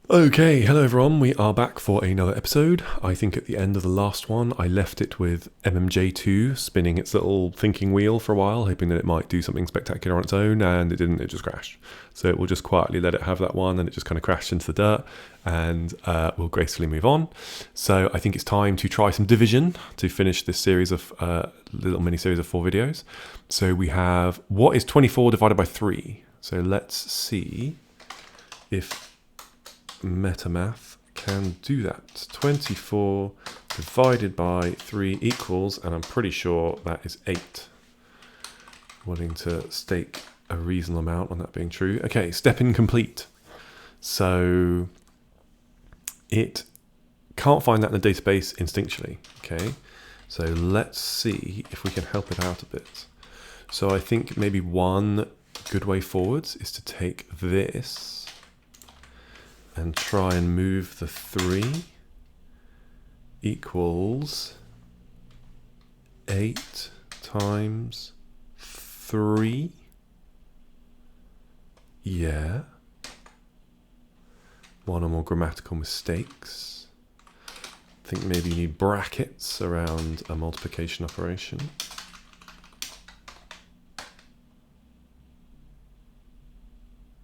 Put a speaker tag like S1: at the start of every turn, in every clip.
S1: Okay, hello everyone, we are back for another episode. I think at the end of the last one, I left it with MMJ2 spinning its little thinking wheel for a while, hoping that it might do something spectacular on its own, and it didn't, it just crashed. So it will just quietly let it have that one, and it just kind of crashed into the dirt, and we'll gracefully move on. So I think it's time to try some division to finish this series of, little mini-series of 4 videos. So we have, what is 24 divided by 3? So let's see if metamath can do that. 24 divided by 3 equals, and I'm pretty sure that is 8. Willing to stake a reasonable amount on that being true. Okay, step incomplete. So it can't find that in the database instinctually. Okay, so let's see if we can help it out a bit. So I think maybe one good way forwards is to take this and try and move the 3 equals 8 times 3. Yeah. One or more grammatical mistakes. I think maybe you need brackets around a multiplication operation.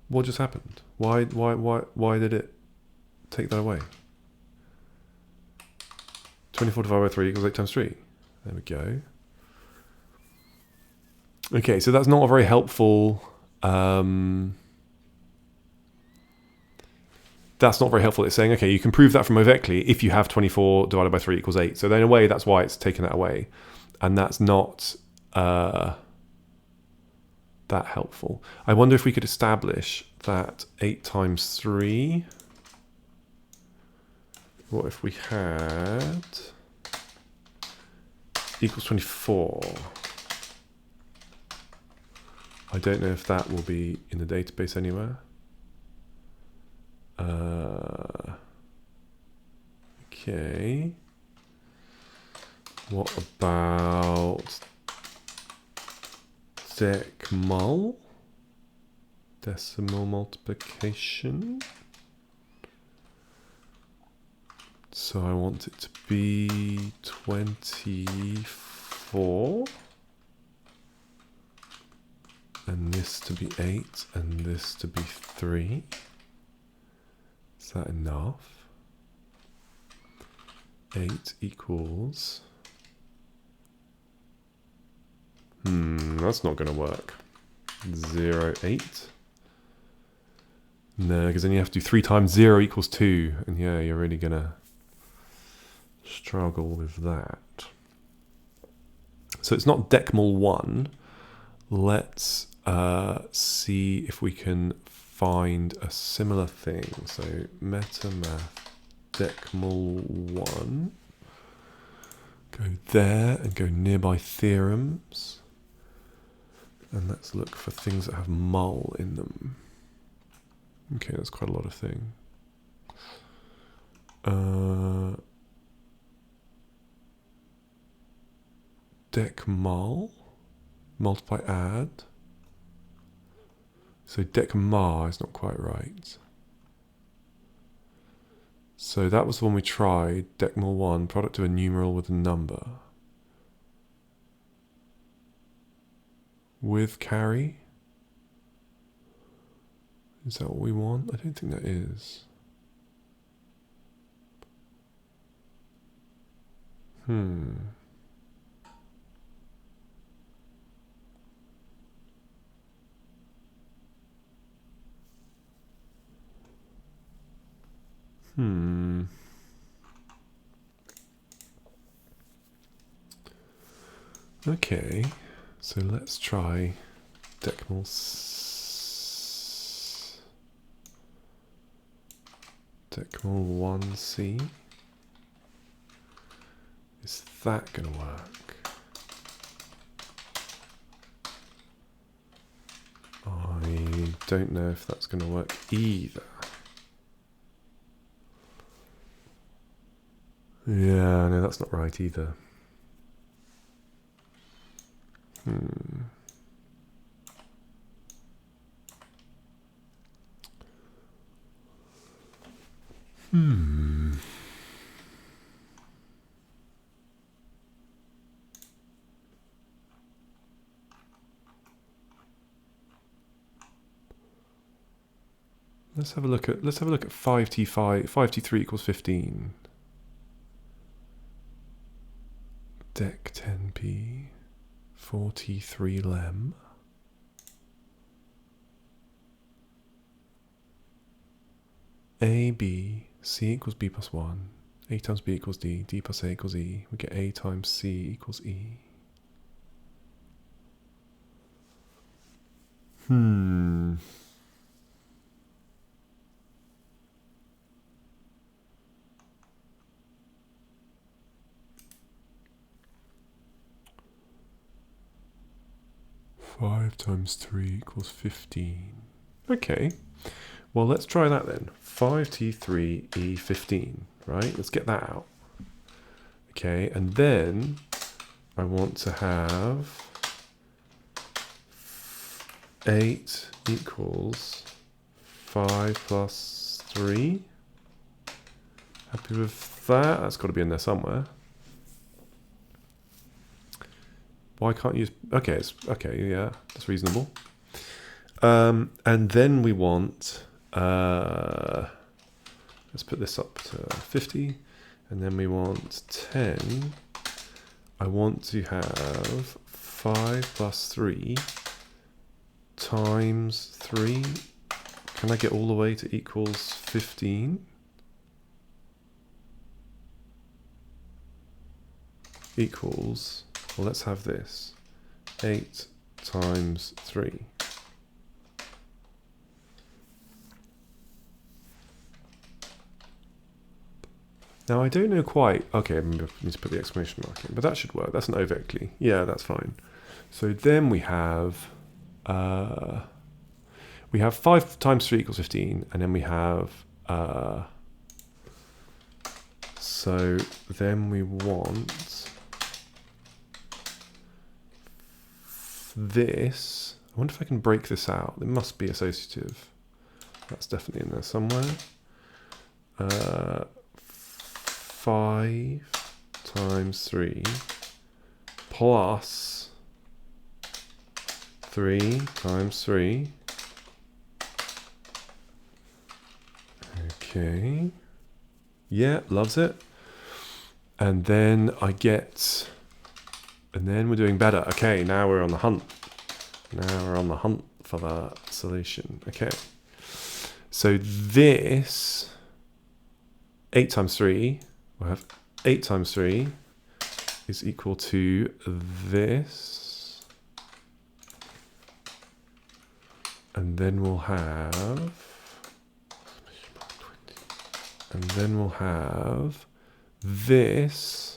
S1: What just happened? Why did it take that away? 24 divided by 3 equals 8 times 3. There we go. Okay, so that's not a very helpful... that's not very helpful. It's saying, okay, you can prove that from overkill if you have 24 divided by 3 equals 8. So then in a way, that's why it's taken that away. And that's not... that helpful. I wonder if we could establish that 8 times 3, what if we had equals 24? I don't know if that will be in the database anywhere. Okay. What about decmul? Decimal multiplication. So I want it to be 24. And this to be 8, and this to be 3. Is that enough? 8 equals... that's not going to work. 0, 8. No, because then you have to do 3 times 0 equals 2. And yeah, you're really going to struggle with that. So it's not decmul 1. Let's see if we can find a similar thing. So metamath decmul 1. Go there and go nearby theorems. And let's look for things that have mul in them. Okay, that's quite a lot of things. Decmul. Multiply add. So decmar is not quite right. So that was the one we tried. Decmul 1, product of a numeral with a number. With carry? Is that what we want? I don't think that is. Okay, so let's try decmul decmul 1c. Is that going to work? I don't know if that's going to work either. Yeah, no, that's not right either. Let's have a look at 5t3 equals 15. Dec 10p 4t3 lem. A, B, C equals B plus 1. A times B equals D. D plus A equals E. We get A times C equals E. 5 times 3 equals 15. Okay, well let's try that then. 5t3e15, right? Let's get that out. Okay, and then I want to have 8 equals 5 plus 3. Happy with that? That's got to be in there somewhere. Why can't you use... Okay, okay, yeah, that's reasonable. And then we want... let's put this up to 50. And then we want 10. I want to have 5 plus 3 times 3. Can I get all the way to equals 15? Equals... Well, let's have this. 8 times 3. Now, I don't know quite... Okay, I need to put the exclamation mark in, but that should work. That's an overkill. Yeah, that's fine. So then we have 5 times 3 equals 15, and then we have... so then we want... this. I wonder if I can break this out. It must be associative. That's definitely in there somewhere. 5 times 3 plus 3 times 3. Okay. Yeah, loves it. And then I get... And then we're doing better. Okay, now we're on the hunt. Now we're on the hunt for the solution. Okay. So this 8 times 3, we'll have 8 times 3 is equal to this. And then we'll have... And then we'll have this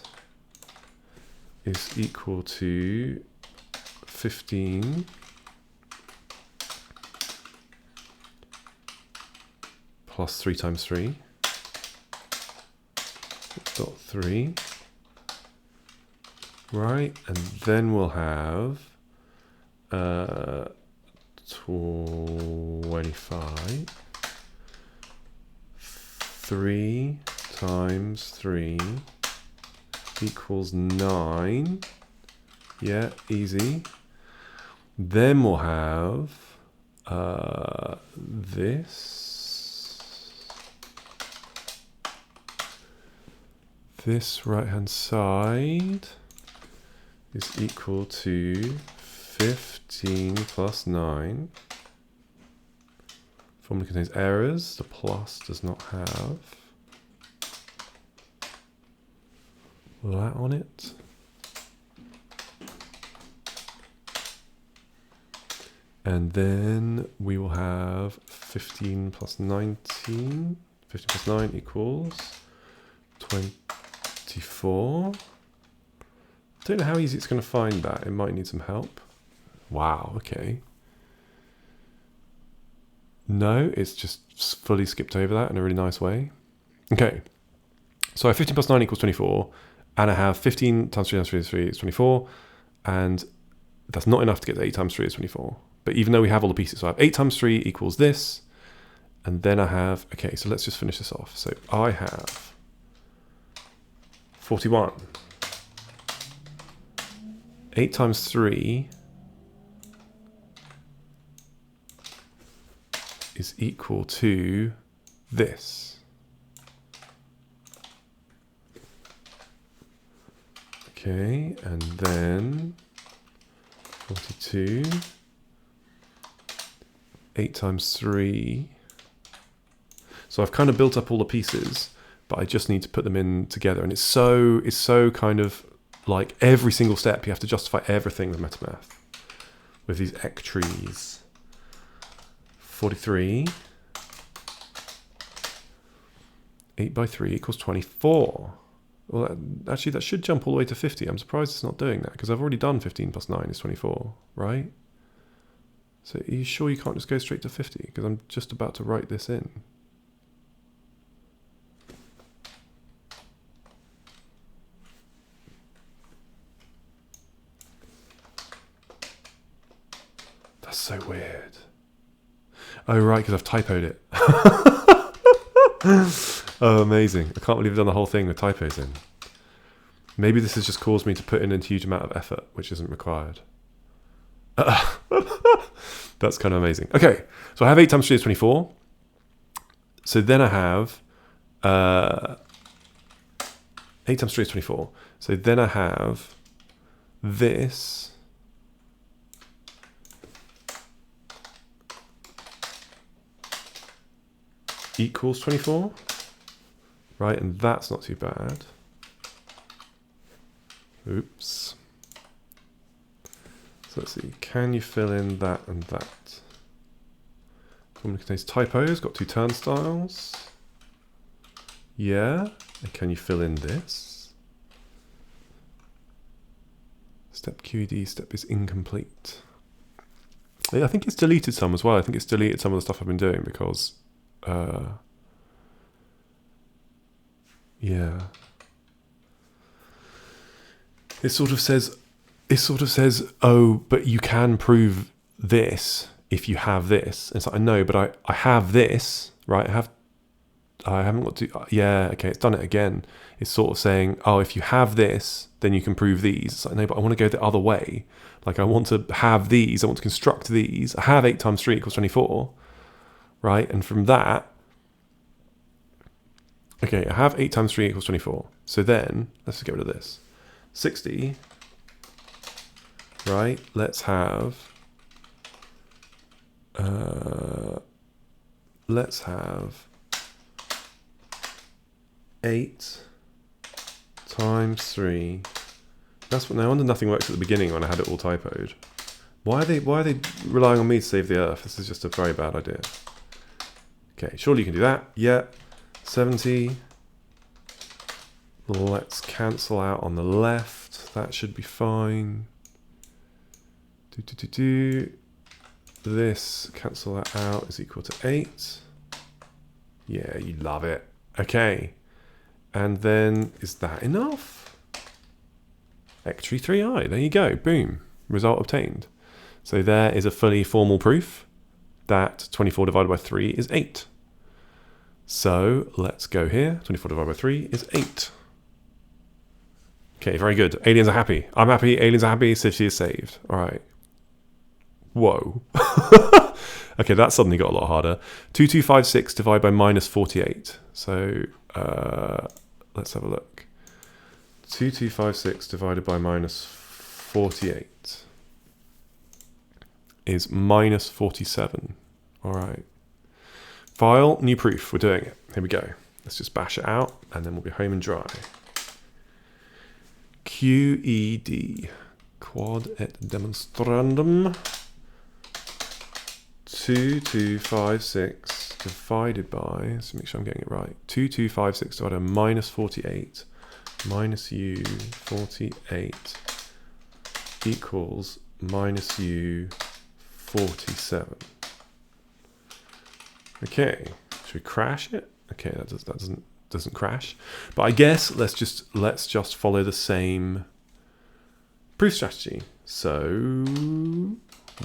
S1: is equal to 15 plus 3 times 3 dot 3, right? And then we'll have 25 3 times 3 equals 9. Yeah, easy. Then we'll have this right-hand side is equal to 15 plus 9. Formula contains errors. The plus does not have that on it. And then we will have 15 plus 19. 15 plus 9 equals 24. I don't know how easy it's going to find that. It might need some help. Wow, okay. No, it's just fully skipped over that in a really nice way. Okay. So I have 15 plus 9 equals 24. And I have 15 times 3 times 3 is 3 is 24. And that's not enough to get to 8 times 3 is 24. But even though we have all the pieces, so I have 8 times 3 equals this. And then I have, okay, so let's just finish this off. So I have 41. 8 times 3 is equal to this. Okay, and then 42. 8 times 3. So I've kind of built up all the pieces, but I just need to put them in together. And it's so kind of like every single step, you have to justify everything with metamath, with these ec trees. 43. 8 by 3 equals 24. Well, actually, that should jump all the way to 50. I'm surprised it's not doing that, because I've already done 15 plus 9 is 24, right? So are you sure you can't just go straight to 50? Because I'm just about to write this in. That's so weird. Oh, right, because I've typoed it. Oh, amazing. I can't believe I've done the whole thing with typos in. Maybe this has just caused me to put in a huge amount of effort, which isn't required. That's kind of amazing. Okay, so I have 8 times 3 is 24. So then I have 8 times 3 is 24. So then I have this equals 24, right? And that's not too bad. Oops. So let's see, can you fill in that and that? Formula contains typos, got 2 turnstiles. Yeah, and can you fill in this? Step QED, step is incomplete. I think it's deleted some as well. I think it's deleted some of the stuff I've been doing because, yeah. It sort of says, oh, but you can prove this if you have this. And it's like, I know, but I have this, right? I haven't got to, yeah, okay, it's done it again. It's sort of saying, oh, if you have this, then you can prove these. It's like, no, but I want to go the other way. Like, I want to have these, I want to construct these. I have 8 times 3 equals 24, right? And from that, okay, I have 8 times 3 equals 24. So then, let's just get rid of this. 60, right? Let's have 8 times 3. That's what. No wonder nothing works at the beginning when I had it all typoed. Why are they relying on me to save the earth? This is just a very bad idea. Okay, surely you can do that. Yeah, 70. Let's cancel out on the left. That should be fine. This, cancel that out, is equal to 8. Yeah, you love it. Okay. And then, is that enough? Ectree 3i, there you go. Boom. Result obtained. So there is a fully formal proof that 24 divided by 3 is 8. So let's go here. 24 divided by 3 is 8. Okay, very good. Aliens are happy. I'm happy. Aliens are happy. scifi is saved. All right. Whoa. Okay, that suddenly got a lot harder. 2256 divided by minus 48. So let's have a look. 2256 divided by minus 48 is minus 47. All right. File, new proof. We're doing it. Here we go. Let's just bash it out, and then we'll be home and dry. QED, quad et demonstrandum. 2256 divided by, let's make sure I'm getting it right. 2256 divided by minus 48 minus u 48 equals minus u 47. Okay, should we crash it? Okay, that doesn't crash. But I guess let's just follow the same proof strategy. So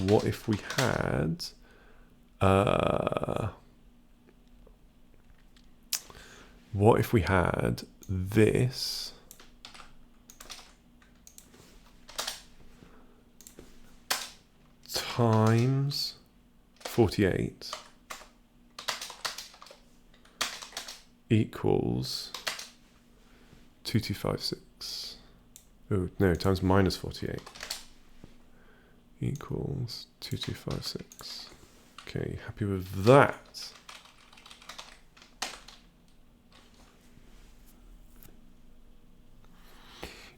S1: what if we had what if we had this times 48 equals 2256. Oh, no, times minus 48 equals 2256. Okay, happy with that.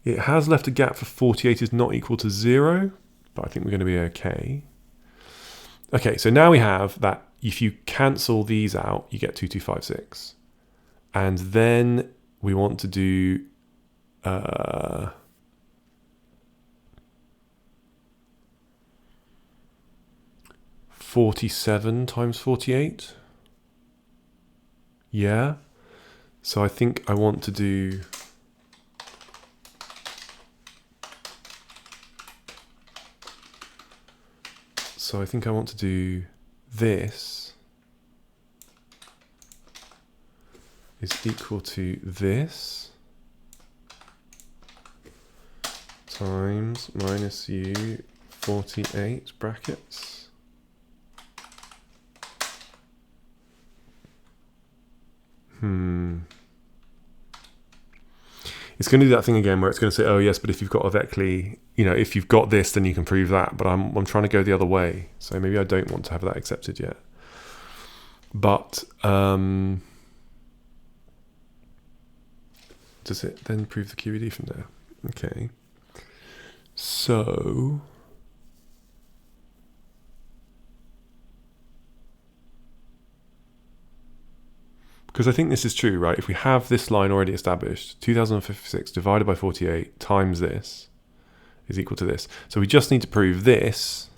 S1: It has left a gap for 48 is not equal to 0, but I think we're going to be okay. Okay, so now we have that if you cancel these out, you get 2256. And then we want to do 47 times 48. Yeah. So I think I want to do this is equal to this times minus u 48 brackets. It's going to do that thing again where it's going to say, oh yes, but if you've got a Vecli, if you've got this, then you can prove that. But I'm trying to go the other way. So maybe I don't want to have that accepted yet. But does it then prove the QED from there? Okay. So because I think this is true, right? If we have this line already established, 2056 divided by 48 times this is equal to this. So we just need to prove this.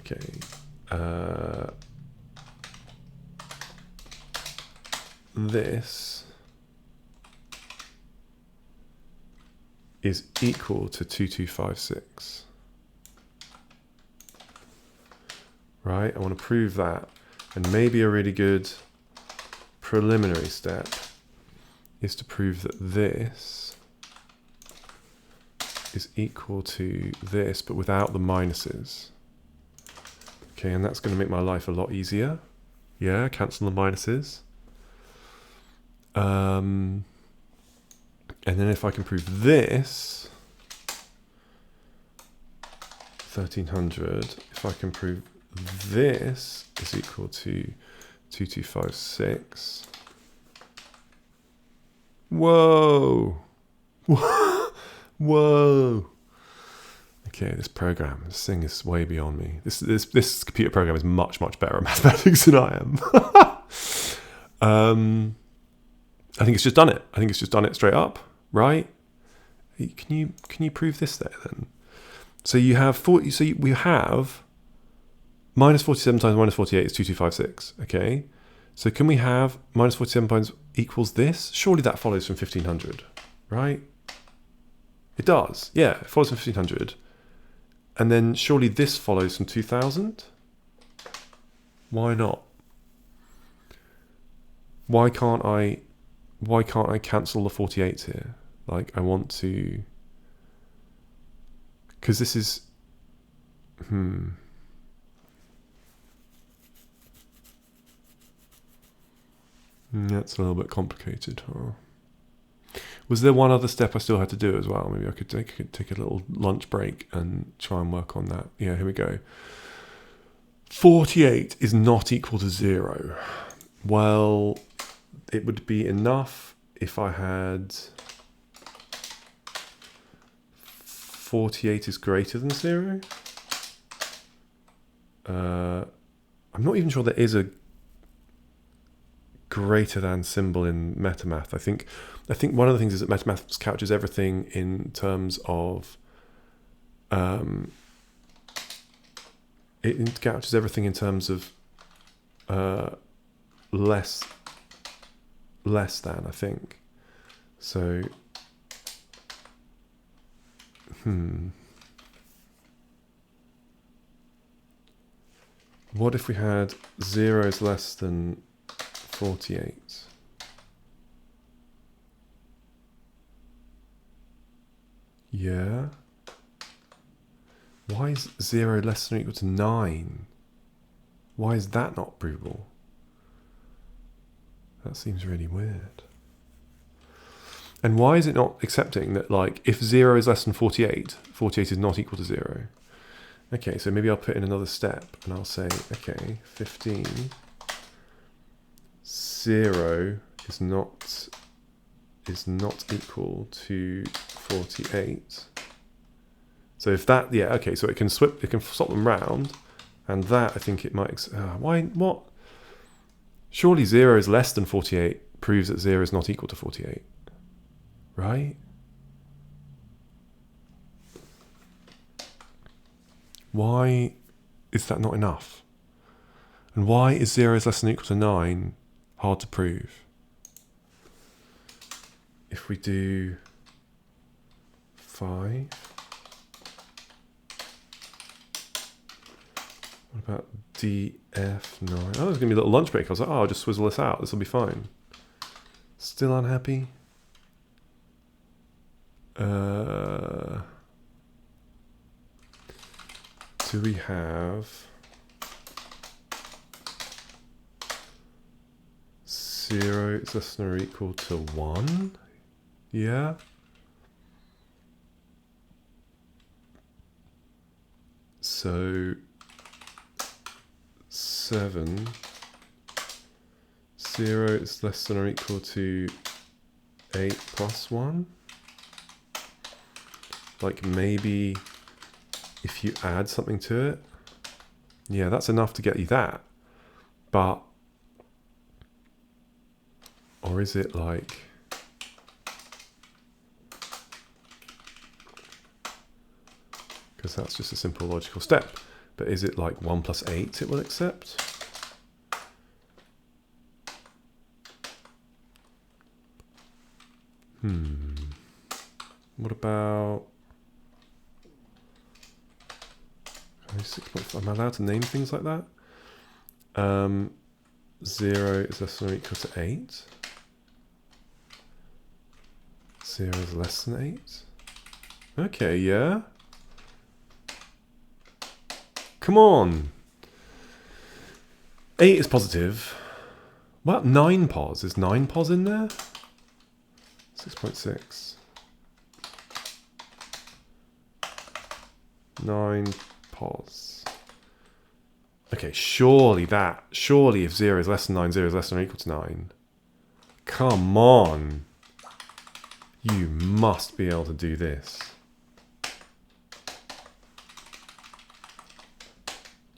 S1: Okay. This is equal to 2256. Right? I want to prove that. And maybe a really good preliminary step is to prove that this is equal to this, but without the minuses. Okay, and that's going to make my life a lot easier. Yeah, cancel the minuses. And then if I can prove this, 1300, if I can prove this is equal to 2256. Whoa! Whoa! Okay, this thing is way beyond me. This computer program is much better at mathematics than I am. I think it's just done it. I think it's just done it straight up, right? Can you prove this there then? So you have we have minus 47 times minus 48 is 2256, okay? So can we have minus 47 times equals this? Surely that follows from 1500, right? It does, yeah, it follows from 1500. And then surely this follows from 2000? Why not? Why can't I cancel the 48s here? Like, I want to... Because this is... That's a little bit complicated. Huh? Was there one other step I still had to do as well? Maybe I could take a little lunch break and try and work on that. Yeah, here we go. 48 is not equal to 0. Well, it would be enough if I had 48 is greater than 0. I'm not even sure there is a greater than symbol in metamath. I think one of the things is that metamath couches everything in terms of it couches everything in terms of less than, I think. So what if we had 0 is less than 48. Yeah. Why is 0 less than or equal to 9? Why is that not provable? That seems really weird. And why is it not accepting that, like, if 0 is less than 48, 48 is not equal to 0? Okay, so maybe I'll put in another step and I'll say, okay, 15, 0 is not equal to 48. So if that, yeah, okay, so it can swap them round, and that I think it might. Why? What? Surely 0 is less than 48 proves that 0 is not equal to 48, right? Why is that not enough? And why is 0 is less than or equal to 9 hard to prove? If we do 5, what about DF9? Oh, there's going to be a little lunch break. I was like, oh, I'll just swizzle this out. This will be fine. Still unhappy? Do we have 0 is less than or equal to 1? Yeah. So 7, 0 is less than or equal to 8 plus 1. Like maybe if you add something to it, yeah, that's enough to get you that. But, or is it like, because that's just a simple logical step, but is it like 1 plus 8 it will accept? What about 6.5? Am I allowed to name things like that? 0 is less than or equal to 8. 0 is less than 8. Okay, yeah. Come on. 8 is positive. What? 9 pos? Is 9 pos in there? 6.6. 9 pos. Okay, surely if 0 is less than 9, 0 is less than or equal to 9. Come on. You must be able to do this.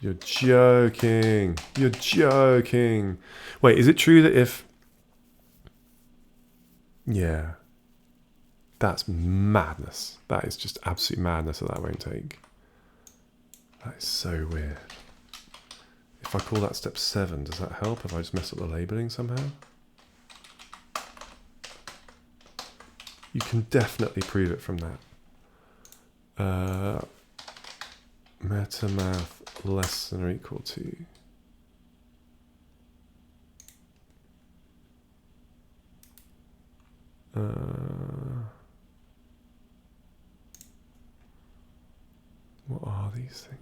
S1: You're joking. You're joking. Wait, is it true that if... Yeah. That's madness. That is just absolute madness that that won't take. That is so weird. If I call that step 7, does that help if I just mess up the labeling somehow? You can definitely prove it from that. Metamath less than or equal to. What are these things?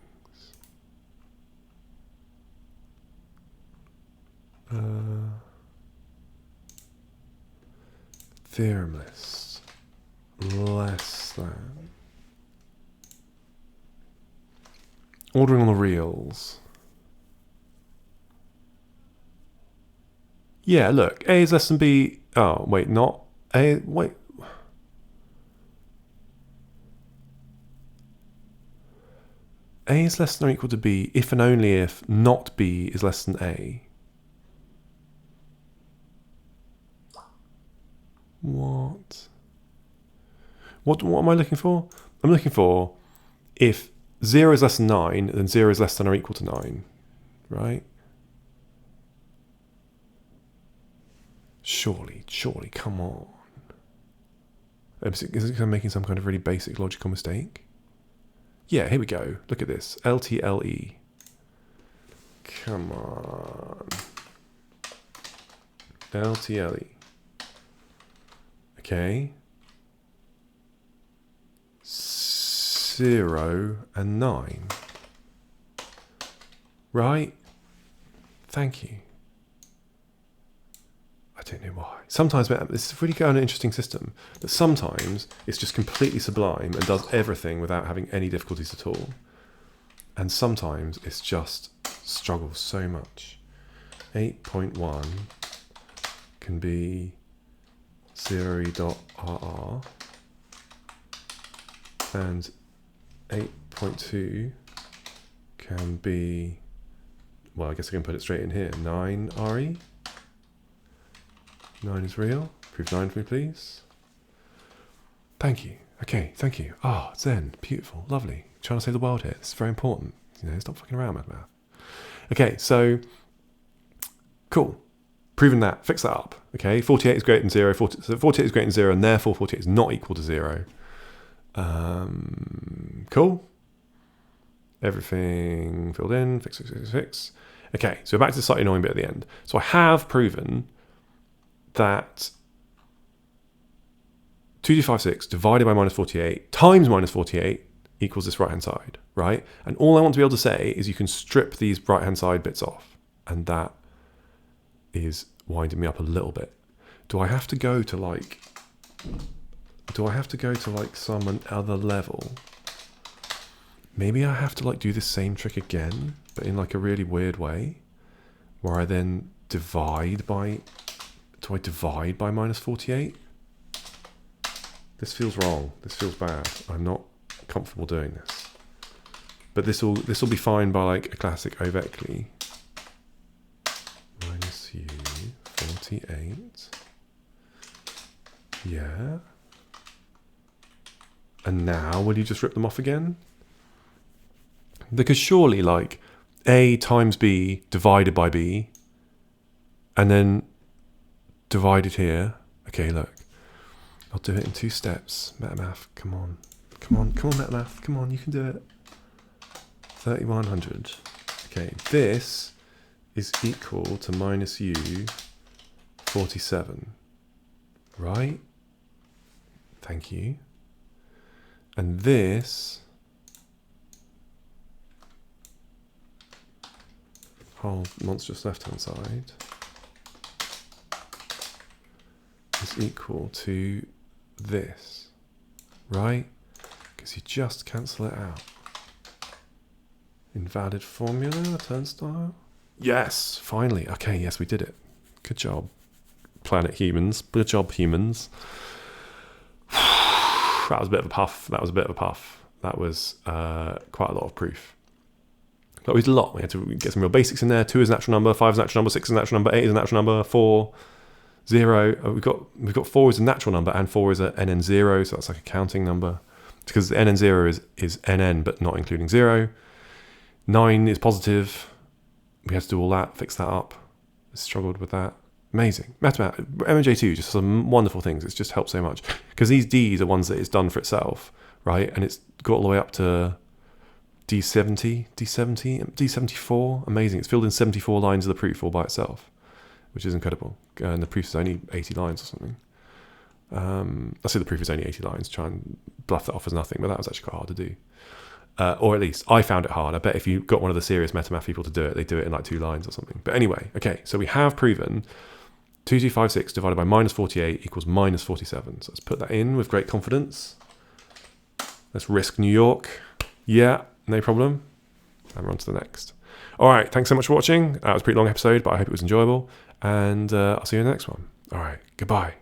S1: Theorem list less than. Ordering on the reals. Yeah, look, A is less than B. Oh, wait, not A. Wait. A is less than or equal to B if and only if not B is less than A. What? What am I looking for? I'm looking for if 0 is less than 9, then 0 is less than or equal to 9, right? Surely, come on. Is it making some kind of really basic logical mistake? Yeah, here we go. Look at this. LTLE. Come on. LTLE. Okay. 0 and 9. Right? Thank you. I don't know why. Sometimes, this is really kind of an interesting system, but sometimes it's just completely sublime and does everything without having any difficulties at all. And sometimes it's just struggles so much. 8.1 can be 0.rr and 8.2 can be, well, I guess I can put it straight in here, 9re. 9 is real. Prove 9 for me, please. Thank you. Okay, thank you. Ah, Zen. Beautiful. Lovely. Trying to save the world here. This is very important. You know, stop fucking around with math. Okay, so cool. Proven that. Fix that up. Okay, 48 is greater than 0. So 48 is greater than 0, and therefore 48 is not equal to 0. Cool. Everything filled in. Fix, fix, fix, fix. Okay, so we're back to the slightly annoying bit at the end. So I have proven that 256 divided by minus 48 times minus 48 equals this right-hand side, right? And all I want to be able to say is you can strip these right-hand side bits off. And that is winding me up a little bit. Do I have to go to like some other level? Maybe I have to like do the same trick again, but in like a really weird way, where I then divide by, do I divide by minus 48? This feels wrong. This feels bad. I'm not comfortable doing this. But this will be fine by like a classic overkill. Minus u 48. Yeah. And now will you just rip them off again? Because surely like a times b divided by b and then divided here. Okay, look. I'll do it in 2 steps. Metamath, come on. Come on, metamath. Come on, you can do it. 3100. Okay, this is equal to minus u 47. Right? Thank you. And this whole monstrous left-hand side is equal to this, right? Because you just cancel it out. Invalid formula, turnstile. Yes, finally. Okay, yes, we did it. Good job, planet humans. Good job, humans. That was a bit of a puff. That was quite a lot of proof. That was a lot. We had to get some real basics in there. 2 is a natural number, 5 is a natural number, 6 is a natural number, 8 is a natural number, 4, 0. We've got 4 is a natural number and 4 is a NN0, so that's like a counting number. Because NN0 is NN but not including 0. 9 is positive. We had to do all that, fix that up. Struggled with that. Amazing. Metamath, MJ2 just some wonderful things. It's just helped so much. Because these Ds are ones that it's done for itself, right? And it's got all the way up to D70, D74. Amazing. It's filled in 74 lines of the proof all by itself, which is incredible. And the proof is only 80 lines or something. I say the proof is only 80 lines. Try and bluff that off as nothing, but that was actually quite hard to do. Or at least I found it hard. I bet if you got one of the serious metamath people to do it, they do it in like 2 lines or something. But anyway, okay, so we have proven 2256 divided by minus 48 equals minus 47. So let's put that in with great confidence. Let's risk New York. Yeah, no problem. And we're on to the next. All right, thanks so much for watching. That was a pretty long episode, but I hope it was enjoyable. And I'll see you in the next one. All right, goodbye.